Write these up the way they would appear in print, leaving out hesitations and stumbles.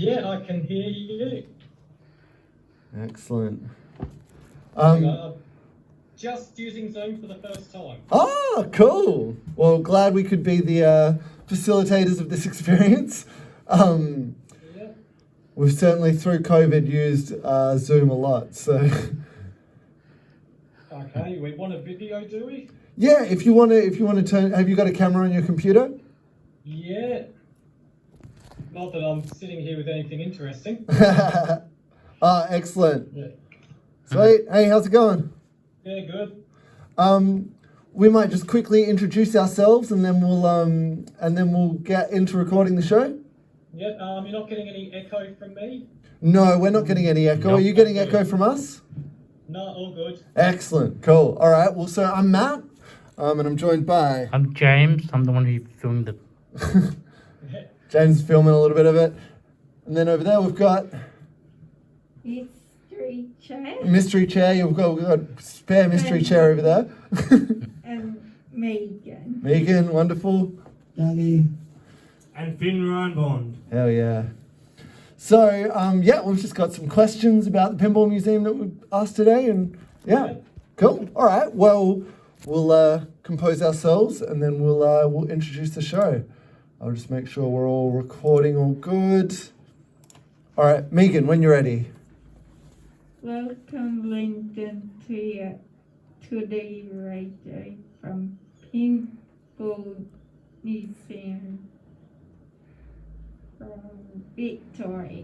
Yeah, I can hear you. Excellent. Just using Zoom for the first time. Oh, cool. Well, glad we could be the facilitators of this experience. Yeah. We've certainly, through COVID, used Zoom a lot. So, Okay, we want a video, do we? yeah, if you want to turn, have you got a camera on your computer? Yeah. Not that I'm sitting here with anything interesting. Excellent. Yeah. Sweet. Hey, how's it going? Yeah, good. We might just quickly introduce ourselves, and then we'll get into recording the show. Yeah. You're not getting any echo from me? No, we're not getting any echo. Nope. Are you getting echo from us? No, all good. Excellent. Cool. All right. Well, so I'm Matt, and I'm joined by I'm James. I'm the one who filmed the. Yeah. James filming a little bit of it, and then over there we've got Mystery chair mystery chair. We've got spare mystery chair over there. and Megan. Megan, wonderful. Daddy. And Finn Ryan Bond. Hell yeah. So, yeah, we've just got some questions about the Pinball Museum that we asked today, and yeah, cool. All right, well, we'll compose ourselves, and then we'll introduce the show. I'll just make sure we're all recording all good. All right, Megan, when you're ready. Welcome, Lyndon, to the radio from Pinball Museum from Victoria.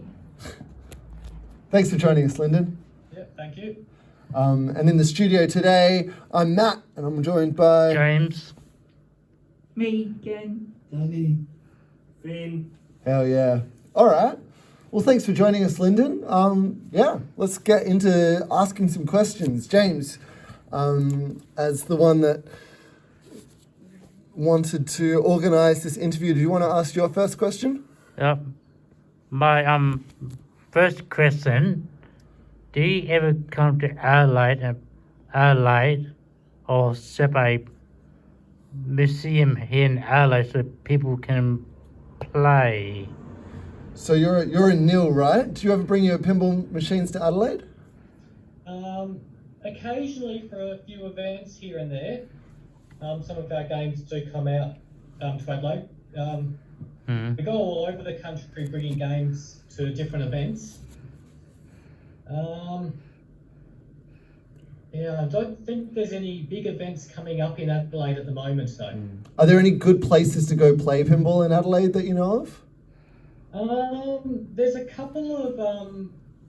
Thanks for joining us, Lyndon. Yeah, thank you. And in the studio today, I'm Matt, and I'm joined by James. Megan. Daddy. Finn. Hell yeah. All right. Well, thanks for joining us, Lyndon. Yeah, let's get into asking some questions. James, as the one that wanted to organise this interview, do you want to ask your first question? Yep. My first question: do you ever come to Adelaide, or set a museum here in Adelaide so people can play? So you're in Nil, right? Do you ever bring your pinball machines to Adelaide? Occasionally for a few events here and there. Some of our games do come out to Adelaide. We go all over the country bringing games to different events. Yeah, I don't think there's any big events coming up in Adelaide at the moment, though. Are there any good places to go play pinball in Adelaide that you know of? There's a couple of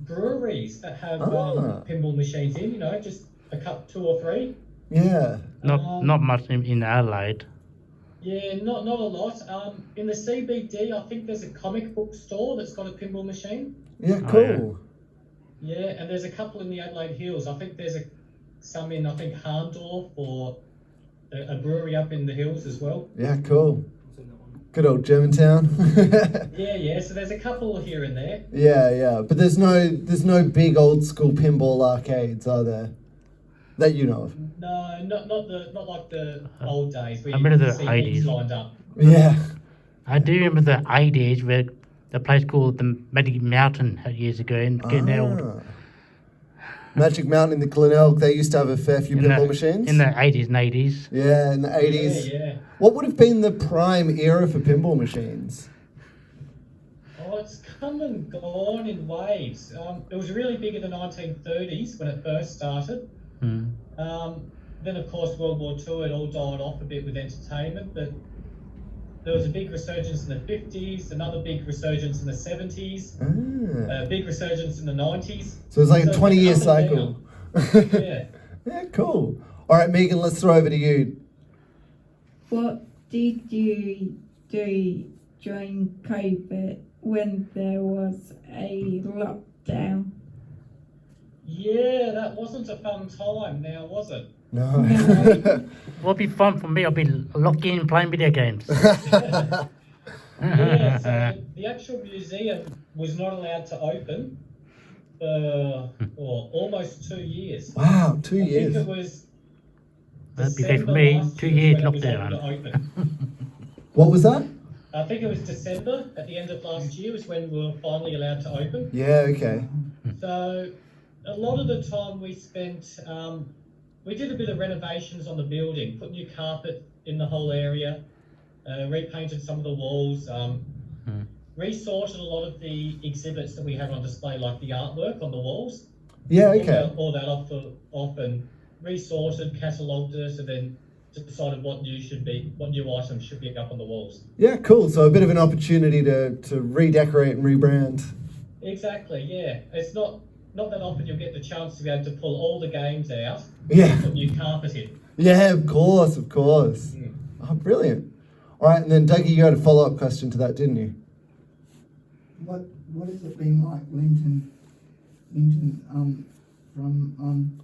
breweries that have pinball machines in, just a couple, 2 or 3. Yeah. Not much in Adelaide. Yeah, not a lot. In the CBD, I think there's a comic book store that's got a pinball machine. Yeah, cool. Yeah, and there's a couple in the Adelaide Hills. I think there's some in, Harndorf, or a brewery up in the hills as well. Yeah, cool. Good old Germantown. Yeah. So there's a couple here and there. Yeah. But there's no big old school pinball arcades, are there? That you know of? No, not like the old days where I remember you the see 80s. things lined up. Yeah. I do remember the 80s where the place called the Magic Mountain years ago and getting old. Magic Mountain in the Glenelg, they used to have a fair few pinball machines. In the 80s and 80s. Yeah, in the 80s. Yeah. What would have been the prime era for pinball machines? Oh, it's come and gone in waves. It was really big in the 1930s when it first started. Then, of course, World War II, it all died off a bit with entertainment, but there was a big resurgence in the 50s, another big resurgence in the 70s, a big resurgence in the 90s. So it's like a 20-year cycle. Yeah. Yeah, cool. All right, Megan, let's throw over to you. What did you do during COVID when there was a lockdown? Yeah, that wasn't a fun time now, was it? No. What'll be fun for me, I'll be locked in playing video games. Yeah, so the actual museum was not allowed to open for almost 2 years. Wow, 2 I years. think it was That'd be great for December me, last 2 year years when it was able lockdown. to open. What was that? I think it was December at the end of last year was when we were finally allowed to open. Yeah, okay. So a lot of the time we spent, we did a bit of renovations on the building, put new carpet in the whole area, repainted some of the walls, resorted a lot of the exhibits that we have on display, like the artwork on the walls. Yeah, okay. All that off and resorted, catalogued it, and then decided what new items should be up on the walls. Yeah, cool. So a bit of an opportunity to redecorate and rebrand. Exactly, yeah. It's not that often you'll get the chance to be able to pull all the games out Yeah. and put new carpet in. Yeah, of course. Oh, brilliant. All right, and then Dougie, you had a follow-up question to that, didn't you? What has it been like, Linton, from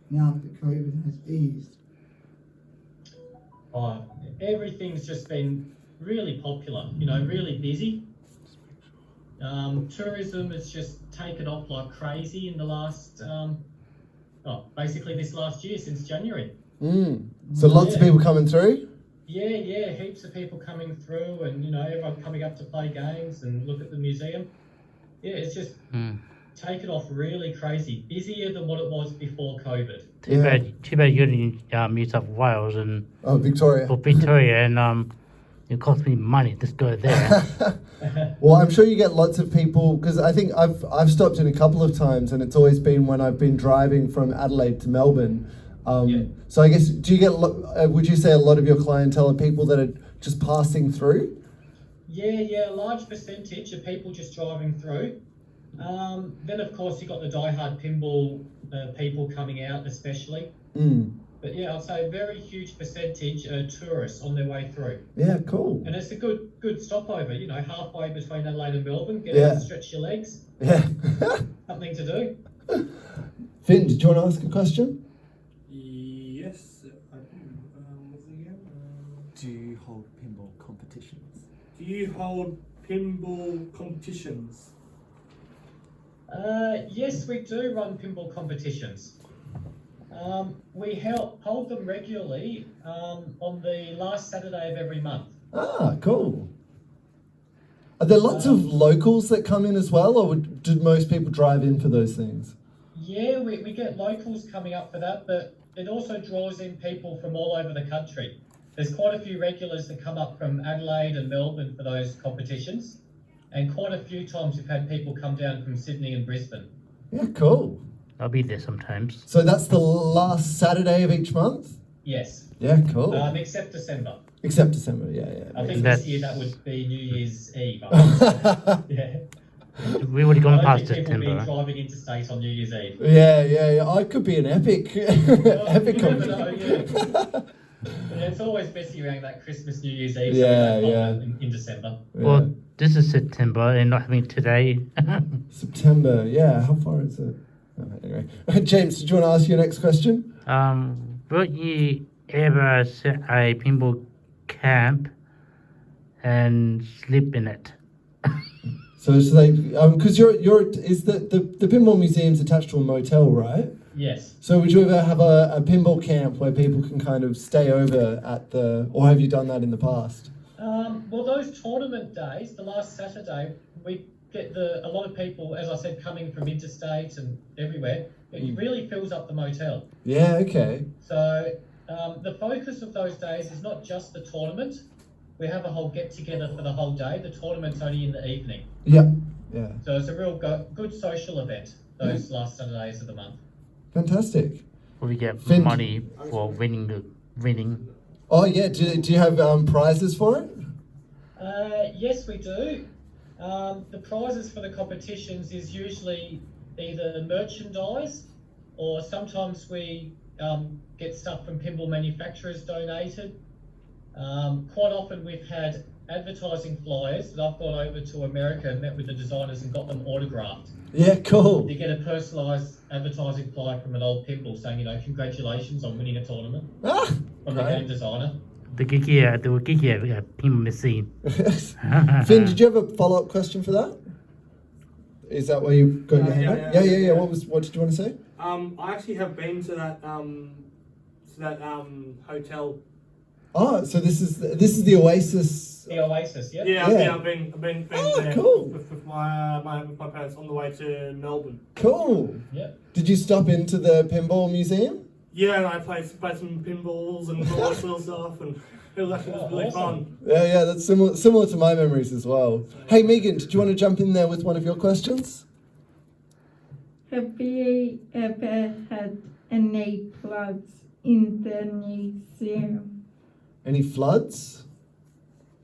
now that the COVID has eased? Everything's just been really popular, really busy. Tourism has just taken off like crazy in the last, basically this last year, since January. So lots of people coming through? Yeah, heaps of people coming through and, everyone coming up to play games and look at the museum. Yeah, it's just taken off really crazy, busier than what it was before COVID. Too bad you're in New South Wales and Victoria. And it cost me money to go there. Well, I'm sure you get lots of people, because I think I've stopped in a couple of times, and it's always been when I've been driving from Adelaide to Melbourne. So I guess, do you get? Would you say a lot of your clientele are people that are just passing through? Yeah, a large percentage of people just driving through. Then of course you've got the diehard pinball people coming out, especially. But yeah, I'd say a very huge percentage are tourists on their way through. Yeah, cool. And it's a good stopover, halfway between Adelaide and Melbourne. Get out and stretch your legs. Yeah. Something to do. Finn, did you want to ask a question? Yes, I do. What's it again? Do you hold pinball competitions? Do you hold pinball competitions? Yes, we do run pinball competitions. We hold them regularly on the last Saturday of every month. Ah, cool. Are there lots of locals that come in as well, or did most people drive in for those things? Yeah, we get locals coming up for that, but it also draws in people from all over the country. There's quite a few regulars that come up from Adelaide and Melbourne for those competitions, and quite a few times we've had people come down from Sydney and Brisbane. Yeah, cool. I'll be there sometimes. So that's the last Saturday of each month? Yes. Yeah, cool. Except December. Except December, yeah. I think this year that would be New Year's Eve. Yeah. We would have gone past People September. being driving interstate on New Year's Eve. Yeah. Oh, it could be an epic, epic You never competition. know, yeah, it's always messy around that Christmas, New Year's Eve. Yeah. In December. Well, this is September and not having today. September, yeah. How far is it? Oh, anyway, James, did you want to ask your next question? Would you ever set a pinball camp and sleep in it? So they, because the pinball museum's attached to a motel, right? Yes. So would you ever have a pinball camp where people can kind of stay over or have you done that in the past? Well, those tournament days, the last Saturday, we get a lot of people, as I said, coming from interstate and everywhere. It really fills up the motel. Yeah, okay. So the focus of those days is not just the tournament. We have a whole get-together for the whole day. The tournament's only in the evening. Yeah. So it's a real good social event, those last Saturdays of the month. Fantastic. Will we get Finn- money for winning? Oh, yeah. Do you have prizes for it? Yes, we do. The prizes for the competitions is usually either merchandise or sometimes we get stuff from pinball manufacturers donated. Quite often we've had advertising flyers that I've gone over to America and met with the designers and got them autographed. Yeah, cool. You get a personalised advertising flyer from an old pinball saying, congratulations on winning a tournament from the game designer. The geeky pinball machine. Finn, did you have a follow-up question for that? Is that where you got your hand up? Yeah. What did you want to say? I actually have been to that hotel Oh, so this is the Oasis. The Oasis, yeah? Yeah, I've been Oh, there cool. with my parents on the way to Melbourne. Cool. Yeah. Did you stop into the Pinball Museum? Yeah, and I played some pinballs and all that sort of stuff, and it was actually really awesome. fun. Yeah, that's similar to my memories as well. Hey, Megan, did you want to jump in there with one of your questions? Have you ever had any floods in the museum? Any floods?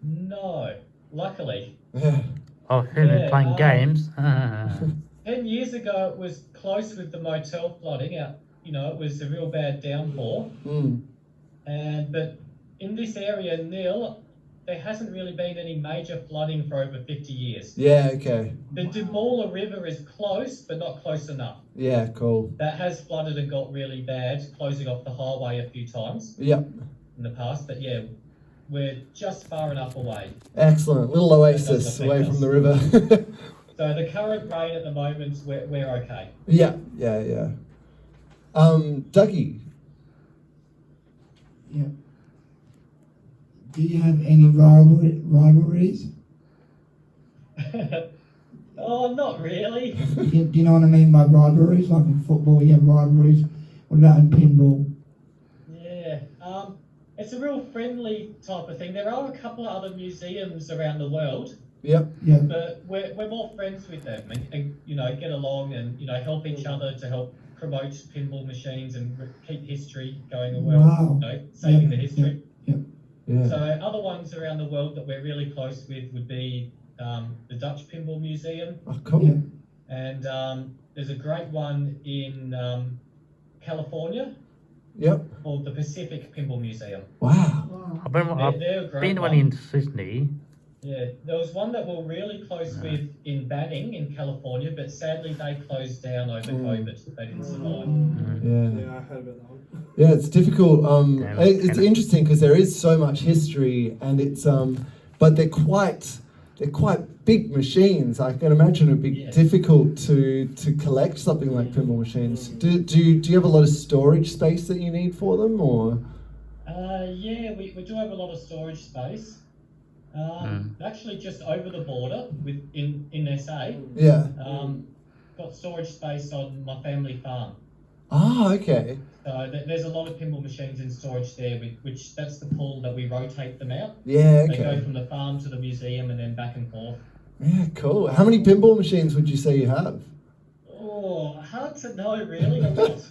No, luckily. Yeah. I've heard Yeah, playing games. 10 years ago, it was close with the motel flooding out. You know, it was a real bad downpour. But in this area, Neil, there hasn't really been any major flooding for over 50 years. Yeah, okay. The Dubula River is close, but not close enough. Yeah, cool. That has flooded and got really bad, closing off the highway a few times Yep. in the past. But yeah, we're just far enough away. Excellent. Little oasis away from the river. So the current rain at the moment, we're okay. Yeah. Dougie. Yeah. Do you have any rivalries? Oh, not really. Do you know what I mean by rivalries? Like in football, you have rivalries. What about in pinball? Yeah. It's a real friendly type of thing. There are a couple of other museums around the world, Yep. Yeah. but we're more friends with them and you know, get along and, you know, help each other to help promote pinball machines and keep history going well, Wow. you know, saving the Yeah, history. Yeah. So other ones around the world that we're really close with would be the Dutch Pinball Museum, Oh, cool. Yeah. and there's a great one in California Yep. called the Pacific Pinball Museum. Wow. I've been, They're a great been one one. in Sydney. Yeah, there was one that we're really close with in Banning in California, but sadly they closed down over COVID. They didn't survive. Yeah. Yeah, I heard about that one. Yeah, it's difficult. Damn it. It's interesting because there is so much history, and it's but they're quite big machines. I can imagine it'd be Yeah. difficult to collect something like pinball machines. Do you have a lot of storage space that you need for them, or? Yeah, we do have a lot of storage space. Actually, just over the border in SA, Yeah. got storage space on my family farm. Ah, okay. So there's a lot of pinball machines in storage there, which that's the pool that we rotate them out. Yeah. They go Okay. from the farm to the museum and then back and forth. Yeah. Cool. How many pinball machines would you say you have? Oh, hard to know really. A lot.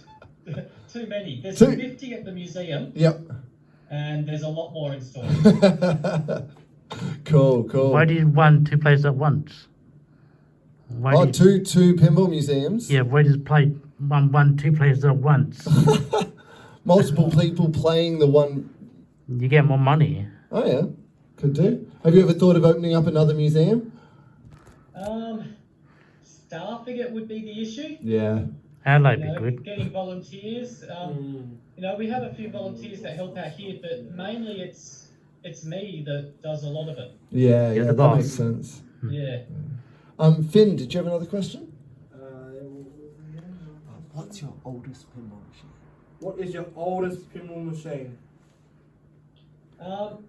Too many. There's Too- 50 at the museum, Yep. and there's a lot more in storage. Cool. Why do you run two places at once? Why Oh, do you, two pinball museums. yeah, why does play one two places at once? Multiple people playing the one. You get more money. Oh yeah, could do. Have you ever thought of opening up another museum? Staffing it would be the issue. Yeah. That'd You be know, good. getting volunteers. You know, we have a few volunteers that help out here, but mainly it's me that does a lot of it. Yeah, You're yeah, the that makes boss. sense. Yeah. Finn, did you have another question? What's your oldest pinball machine? What is your oldest pinball machine?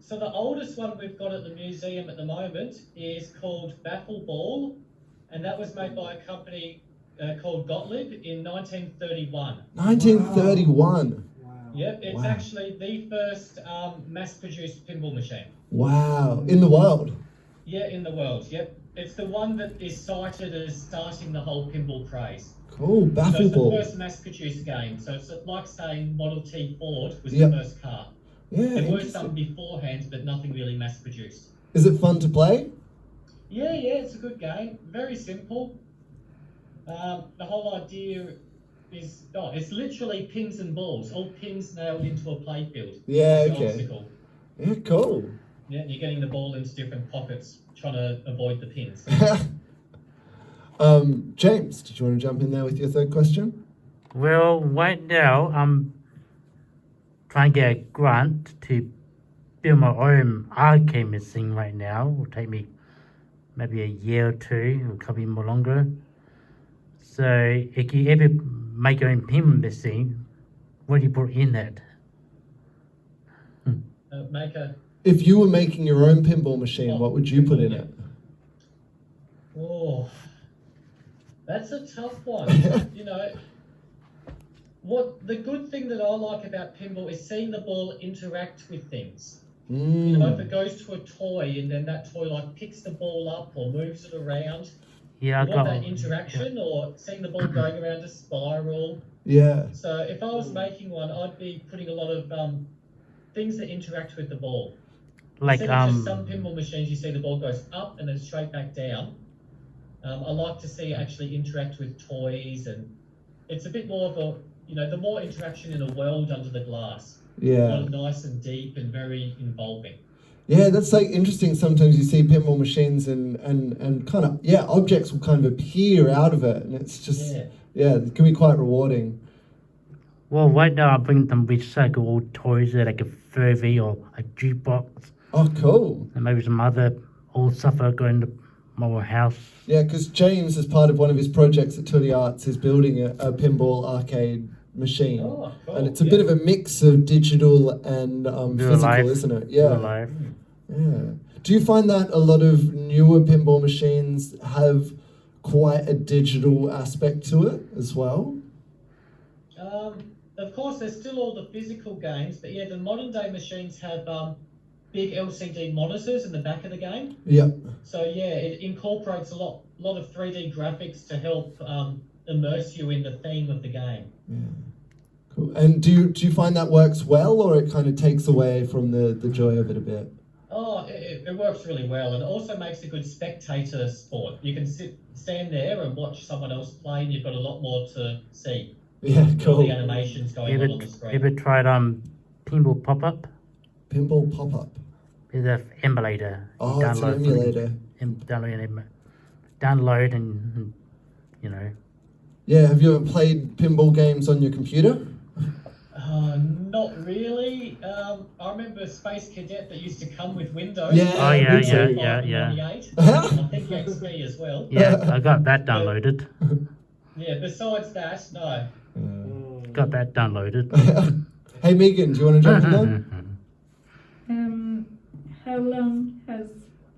So the oldest one we've got at the museum at the moment is called Baffle Ball, and that was made by a company called Gottlieb in 1931. 1931. Wow. Yep, it's Wow. actually the first mass-produced pinball machine. Wow. In the world. Yeah, in the world. Yep, it's the one that is cited as starting the whole pinball craze. Cool. So Baffle it's the ball. first mass-produced game. So it's like saying Model T Ford was Yep. the first car. Yeah. There were interesting. some beforehand, but nothing really mass-produced. Is it fun to play? Yeah, it's a good game. Very simple. The whole idea is, it's literally pins and balls, all pins nailed into a playfield. Yeah. It's an Okay. obstacle. Yeah. Cool. Yeah, you're getting the ball into different pockets, trying to avoid the pins. James, did you want to jump in there with your third question? Well, right now I'm trying to get a grant to build my own arcade machine right now. It will take me maybe a year or two, or probably more longer. So if you ever make your own pinball machine, what do you put in it? make a. If you were making your own pinball machine, what would you put in it? Oh, that's a tough one. You know, what the good thing that I like about pinball is seeing the ball interact with things. You know, if it goes to a toy and then that toy like picks the ball up or moves it around, Yeah, you want that interaction, or seeing the ball going around a spiral. Yeah. So if I was making one, I'd be putting a lot of things that interact with the ball. like Instead of just some pinball machines, you see the ball goes up and then straight back down. I like to see it actually interact with toys, and it's a bit more of a, you know, the more interaction in a world under the glass. Yeah. Nice and deep and very involving. Yeah, that's like interesting. Sometimes you see pinball machines and kind of, objects will kind of appear out of it, and it's just, it can be quite rewarding. Well, right now I'm bringing some recycled old toys, like a Furby or a jukebox, Oh, cool. and maybe some other old stuff that go in the my house. Yeah, because James, as part of one of his projects at Tutti Arts, is building a pinball arcade machine. Oh, cool. And it's a bit of a mix of digital and physical, life. isn't it? Real Yeah. life. Yeah. Do you find that a lot of newer pinball machines have quite a digital aspect to it as well? Of course, there's still all the physical games, but yeah, the modern day machines have big LCD monitors in the back of the game. Yeah. So yeah, it incorporates a lot of 3D graphics to help immerse you in the theme of the game. Yeah. Cool. And do you find that works well, or it kind of takes away from the joy of it a bit? Oh, it works really well, and it also makes a good spectator sport. You can stand there and watch someone else play, and you've got a lot more to see. Yeah, All cool. the animations going on the screen. Ever tried pinball pop-up? Pinball pop-up. It's an emulator. Oh, it's an emulator. Download and you know. Yeah, have you ever played pinball games on your computer? Not really. I remember Space Cadet that used to come with Windows. Yeah, Oh, yeah, me too. yeah. I think XP as well. Yeah, I got that downloaded. Yeah, besides that, no. Got that downloaded. Hey Megan, do you want to jump in there? How long has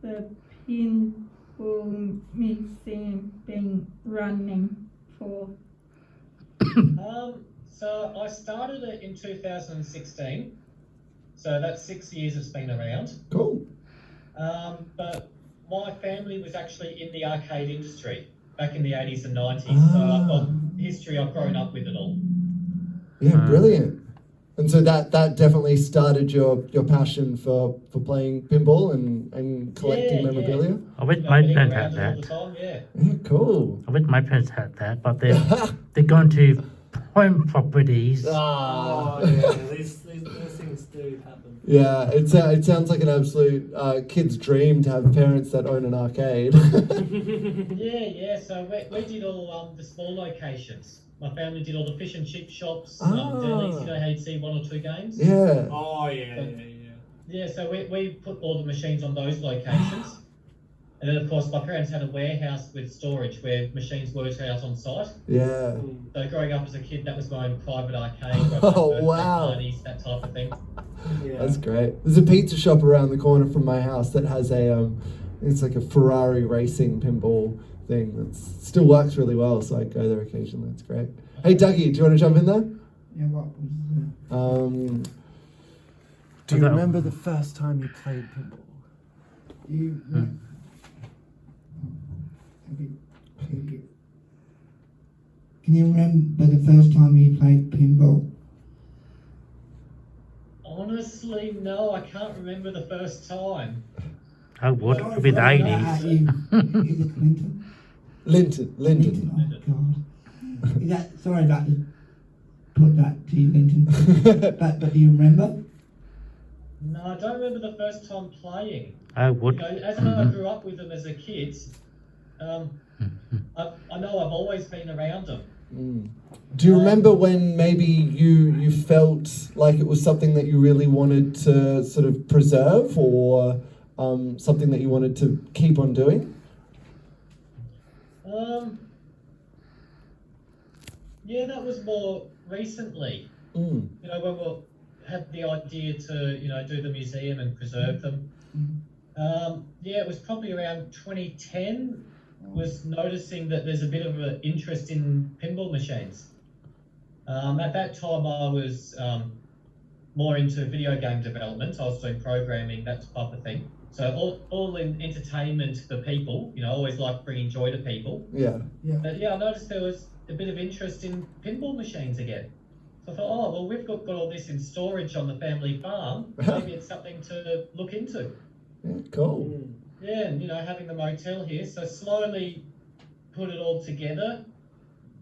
the pinball museum been running for? So I started it in 2016. So that's 6 years it's been around. Cool. But my family was actually in the arcade industry back in the 80s and 90s. So I've got history, I've grown up with it all. Yeah, brilliant. And so that definitely started your passion for playing pinball and collecting memorabilia? I wish my parents had All the that. time, yeah. Yeah, cool. I wish my parents had that, but they're going to home properties. Oh, yeah, these things do happen. Yeah, it sounds like an absolute kid's dream to have parents that own an arcade. Yeah. So we did all the small locations. My family did all the fish and chip shops, Ah. delis, you know how you'd see 1 or 2 games? Yeah. Oh, yeah. Yeah, so we put all the machines on those locations. And then, of course, my parents had a warehouse with storage where machines were out on site. Yeah. So growing up as a kid, that was my own private arcade. Oh, wow. Parties, that type of thing. Yeah. That's great. There's a pizza shop around the corner from my house that has it's like a Ferrari racing pinball thing that still works really well, so I go there occasionally. It's great. Hey Dougie, do you want to jump in there? Yeah, what was Do you remember the first time you played pinball? you? Can you remember the first time you played pinball? Honestly, no, I can't remember the first time. I would. It would be the 80s. Is it Clinton? Linton. Oh God. Is that, sorry about to put that to you, Linton. but do you remember? No, I don't remember the first time playing. I would. You know, as I grew up with them as a kid, I know I've always been around them. Do you remember when maybe you felt like it was something that you really wanted to sort of preserve, or something that you wanted to keep on doing? Yeah, that was more recently. You know, when we were had the idea to, do the museum and preserve them. It was probably around 2010, was noticing that there's a bit of an interest in pinball machines. At that time, I was more into video game development. I was doing programming, that type of thing. So all in entertainment for people, always like bringing joy to people. Yeah. But I noticed there was a bit of interest in pinball machines again. So I thought, we've got all this in storage on the family farm. Maybe it's something to look into. Yeah, cool. Yeah, and having the motel here, so slowly put it all together,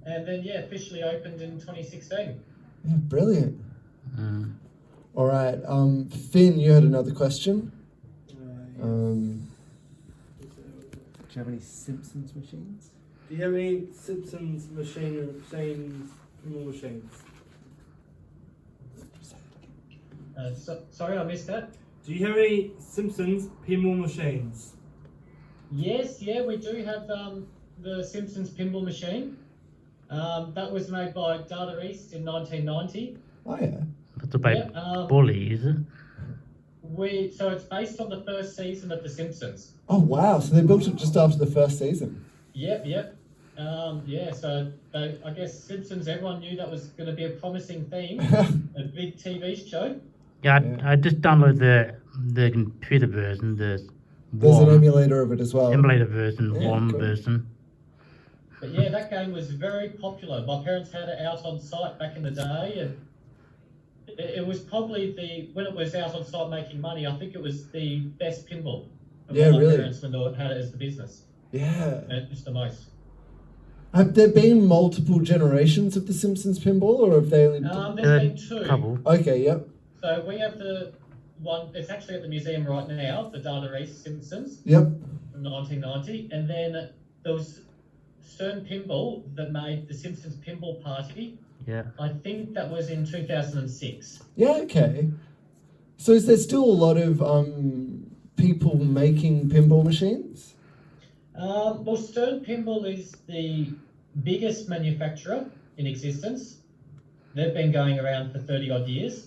and then officially opened in 2016. Yeah, brilliant. All right, Finn, you had another question. Do you have any Simpsons machines? Do you have any Simpsons pinball machines? Sorry, I missed that. Do you have any Simpsons pinball machines? Yes, we do have the Simpsons pinball machine. That was made by Data East in 1990. Oh yeah. That's about bully, is it? So it's based on the first season of The Simpsons. Oh wow! So they built it just after the first season. Yep. So I guess Simpsons, everyone knew that was going to be a promising theme, a big TV show. Yeah, I just downloaded the computer version, the There's an emulator of it as well. emulator version, warm cool. version. But that game was very popular. My parents had it out on site back in the day, and it was probably when it was out on site making money, I think it was the best pinball. Yeah, my really. parents when they had it as the business. Yeah. And it's the most. Have there been multiple generations of the Simpsons pinball, or have they only? There's been two. Couple. Okay. Yep. So we have the one. It's actually at the museum right now. The Data East Simpsons Yep. from 1990, and then there was Stern Pinball that made the Simpsons Pinball Party. Yeah. I think that was in 2006. Yeah. Okay. So is there still a lot of people making pinball machines? Well, Stern Pinball is the biggest manufacturer in existence. They've been going around for 30 odd years.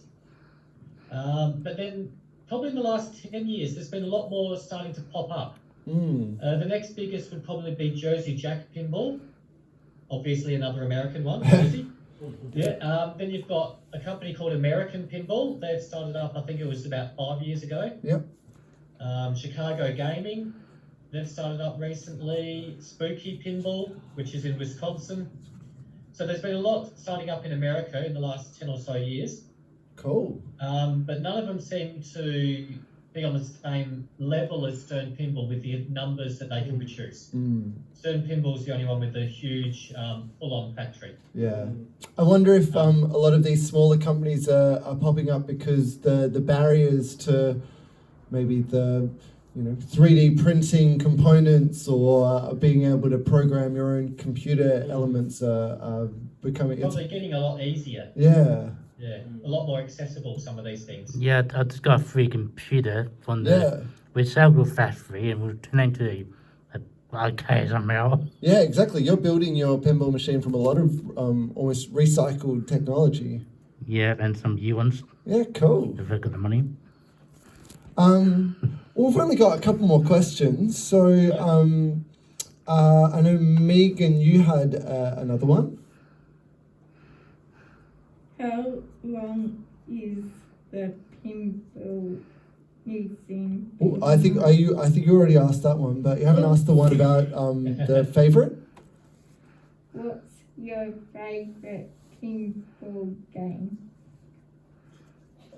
But then probably in the last 10 years, there's been a lot more starting to pop up. The next biggest would probably be Jersey Jack Pinball. Obviously another American one, Jersey. Then you've got a company called American Pinball. They've started up, I think it was about 5 years ago. Yep. Chicago Gaming. They've started up recently. Spooky Pinball, which is in Wisconsin. So there's been a lot starting up in America in the last 10 or so years. Cool. But none of them seem to be on the same level as Stern Pinball with the numbers that they can produce. Stern Pinball is the only one with a huge full-on factory. Yeah. I wonder if a lot of these smaller companies are popping up because the barriers to maybe the 3D printing components or being able to program your own computer elements are becoming... Probably getting a lot easier. Yeah. Yeah, a lot more accessible, some of these things. Yeah, I just got a free computer from the recycle factory and we'll turn into an arcade somehow. Yeah, exactly. You're building your pinball machine from a lot of almost recycled technology. Yeah, and some new ones. Yeah, cool. If I've got the money. We've only got a couple more questions. So I know Megan, you had another one. How long is the pinball museum? Oh, I think you already asked that one, but you haven't asked the one about the favourite. What's your favourite pinball game?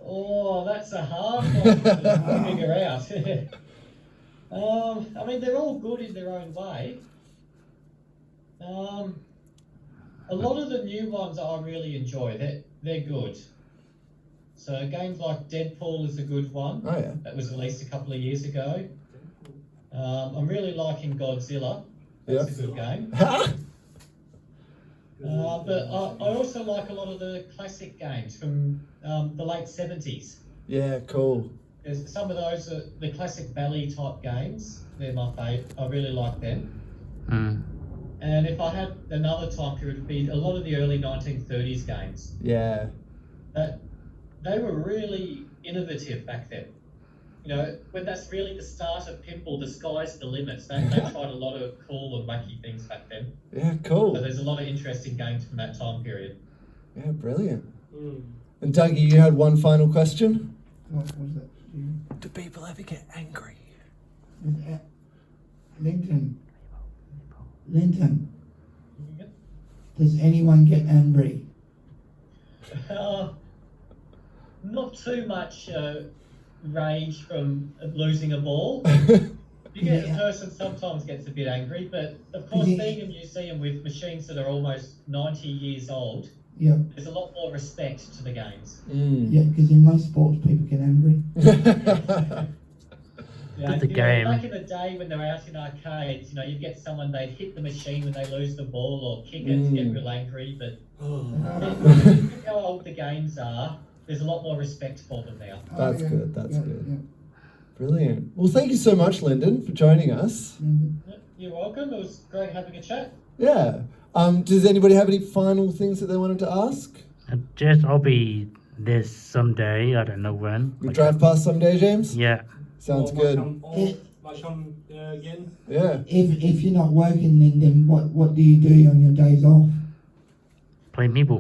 Oh, that's a hard one to figure out. I mean, they're all good in their own way. A lot of the new ones I really enjoy. They're good. So games like Deadpool is a good one. Oh yeah. That was released a couple of years ago. I'm really liking Godzilla. That's a good game. But I also like a lot of the classic games from the late 70s. Yeah, cool. There's some of those are the classic Valley type games. They're my favourite. I really like them. And if I had another time period, it would be a lot of the early 1930s games. Yeah. they were really innovative back then. You know, when that's really the start of pinball, the sky's the limit. They tried a lot of cool and wacky things back then. Yeah, cool. So there's a lot of interesting games from that time period. Yeah, brilliant. And Dougie, you had one final question? What was that? Do people ever get angry? Linton. Does anyone get angry? Not too much rage from losing a ball. You get a person sometimes gets a bit angry, but of course being a museum with machines that are almost 90 years old, Yeah. there's a lot more respect to the games. Yeah, because in most sports people get angry. Yeah, the game. Back in the day when they were out in arcades, you know, you'd get someone, they'd hit the machine when they lose the ball or kick it to get real angry, but look how old the games are, there's a lot more respect for them now. That's good, that's good. Brilliant. Well, thank you so much, Lyndon, for joining us. You're welcome. It was great having a chat. Yeah. Does anybody have any final things that they wanted to ask? I'll be there someday. I don't know when. You drive past someday, James? Yeah. Sounds good. Might come again. Yeah. If you're not working, Lyndon, what do you do on your days off? Play people.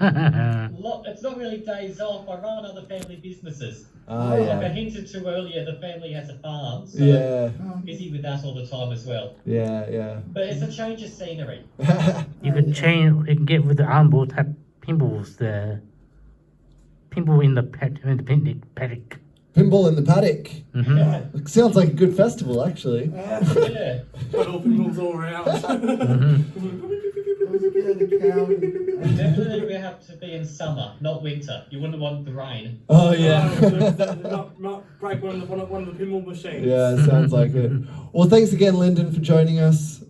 It's not really days off. I run other family businesses. Ah, Like I yeah. hinted to earlier, the family has a farm, so Yeah. I'm busy with that all the time as well. Yeah, But it's a change of scenery. yeah. You can change. You can get with the armboard, have pinballs there. Pinball in the paddock. Pinball in the paddock. Mm-hmm. It sounds like a good festival, actually. Yeah. Got all pinballs all around. Definitely we have to be in summer, not winter. You wouldn't want the rain. Oh, yeah. Not break one of the pinball machines. Yeah, sounds like it. Well, thanks again, Lyndon, for joining us.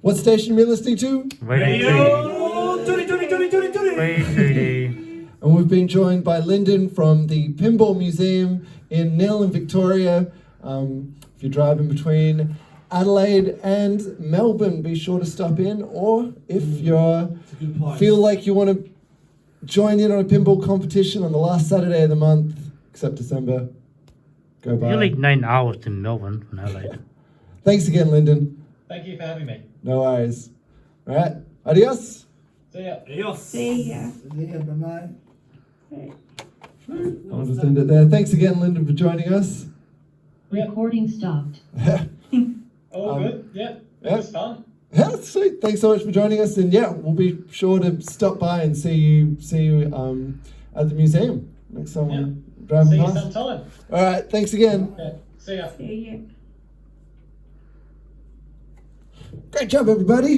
What station are we listening to? Radio Tutti. And we've been joined by Lyndon from the Pinball Museum in Nell in Victoria. If you're driving between Adelaide and Melbourne, be sure to stop in. Or if you feel like you want to join in on a pinball competition on the last Saturday of the month, except December, go by. You're like 9 hours in Melbourne from Adelaide. Thanks again, Lyndon. Thank you for having me. No worries. All right, adios. See ya. Adios. See ya. Yeah, bye-bye. I'll just end it there. Thanks again, Lyndon, for joining us. Recording stopped. All good. Yeah. It was fun. Yeah, sweet. Thanks so much for joining us, and yeah, we'll be sure to stop by and see you at the museum next time we're driving See you past. sometime. All right, thanks again. Yeah. See ya. See ya. Great job, everybody.